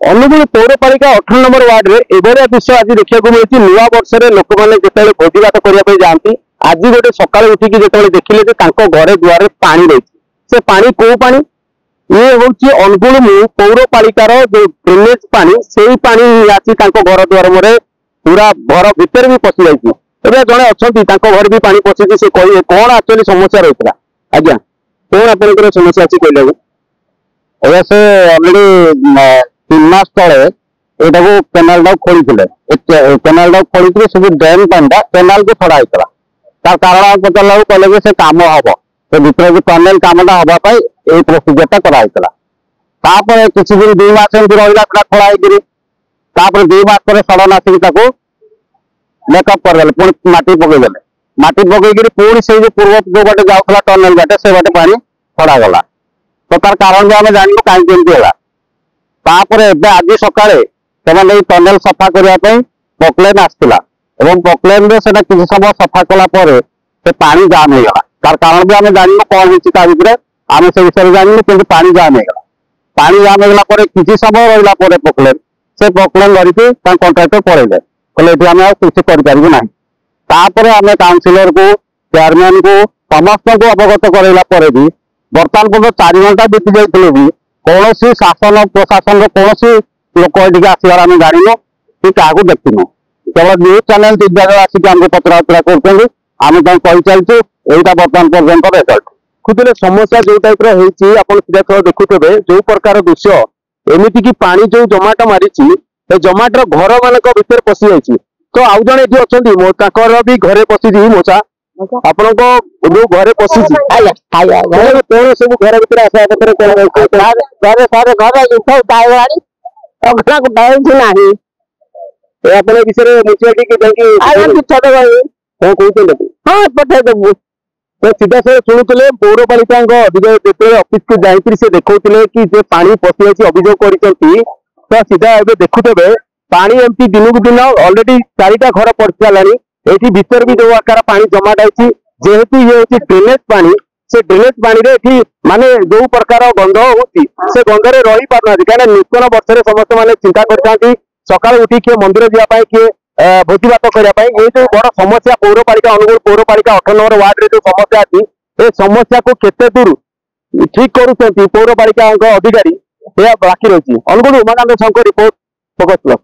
Angul पौरपालिका 18 number ward रे एभलिया दृश्य आज देखा मिली नुआ वर्ष लोक मैंने जो भोजीभात करने जाती आज गोटे सकाल उठिकी जो देखिले घरे दुआर पानी रही से पानी कौ पानी ये हूँ अनुगुल पौरपालिकार जो ड्रेनेज पानी से ही पानी आसी घर दुआर मुरे पूरा घर भितर भी पशि जाइए जड़े अच्छा घर भी पानी पशि से कहे कौन एक्चुअली समस्या रही है आज्ञा कौन आपंकर समस्या अच्छी कहले से अलरेडी 3 मास तले यहाँ केनाल टाक खोली केनाल टाक खोली सब ड्रेन पानी केनाल को छड़ा होता तार कारण पचारा कहले से कम हम से भर टनेल कमटा हाँपाई ये प्रोसीजरटा कराई किसी दिन 2 मास एमती रहा खोला होकर 2 मास पर सडन आसिक मेकअप करदे पुणी माटी पकईदे माटी पकईकि पुणी से जो पूर्व जो बाटे जाऊला टनेल बाटे से बाटे पानी छड़ागला तो तार कारण भी आम जानू कहीं आज सकाଳେ से टनेल सफा करने पकलेन आसला पकलेन से किसी समय सफा कलापर से पानी जाम होगा तार कारण भी आम जानू कौन होता आम से विषय जानू कि पानी जाम होगा पानी जाम होगा किसी समय रहा पकलेन से पकलेन धरिकी कंट्राक्टर पड़े कहले आम किसी करना आम काउनसिलर को चेयरमैन को समस्त को अवगत कराइला भी बर्तमान पर्यटन 4 घंटा बीती जाते भी कौन शासन प्रशासन कौन लोक ये आसबार आम जानू कि क्या देखनु केवल न्यूज चैनल 3 जगह आसिक आम पचराउचरा करम कही चलचु यहाँ बर्तमान पर्यटन रेजल्ट खुद समस्या जो टाइप सीधा देखुथे जो प्रकार दृश्य एमती कि पानी जो जमाट मारी जमाटर घर मान भर पशि जाइए तो आउ जड़े ये अच्छा भी घरे पशि मोचा आपण जो घरे पशि कौन सब घर भर आसा विषय म्यूनिसिपालिटी हाँ पठेदेबू तो सीधा से शुणुले पौरपालिका अधिकारी ऑफिस को जाकर से देखते कि जे पानी पशि जाए अभियोग कर तो सीधा एवं देखुथे पानी एमती दिन को दिन अलरेडी 4टा घर पड़ सारानी ये भीतर भी जो आकार पानी जमाट आई जेहेतु ये हूँ ड्रेनेज पानी से ड्रेनेज पानी माने जो प्रकार गंध होती से गंधरे रही पारना कहीं नूतन वर्ष समस्त मैंने चिंता करते सकाल उठी किए मंदिर जावाई किए भोजीभात करने ये जो बड़ समस्या पौरपालिका अनुगुल पौरपालिका 18 नंबर वार्ड जो समस्या अच्छी ये समस्या को केते दूर ठीक करुँच पौरपालिका अधिकारी यह बाकी रही Angul Umakant Shankar report Focus plus.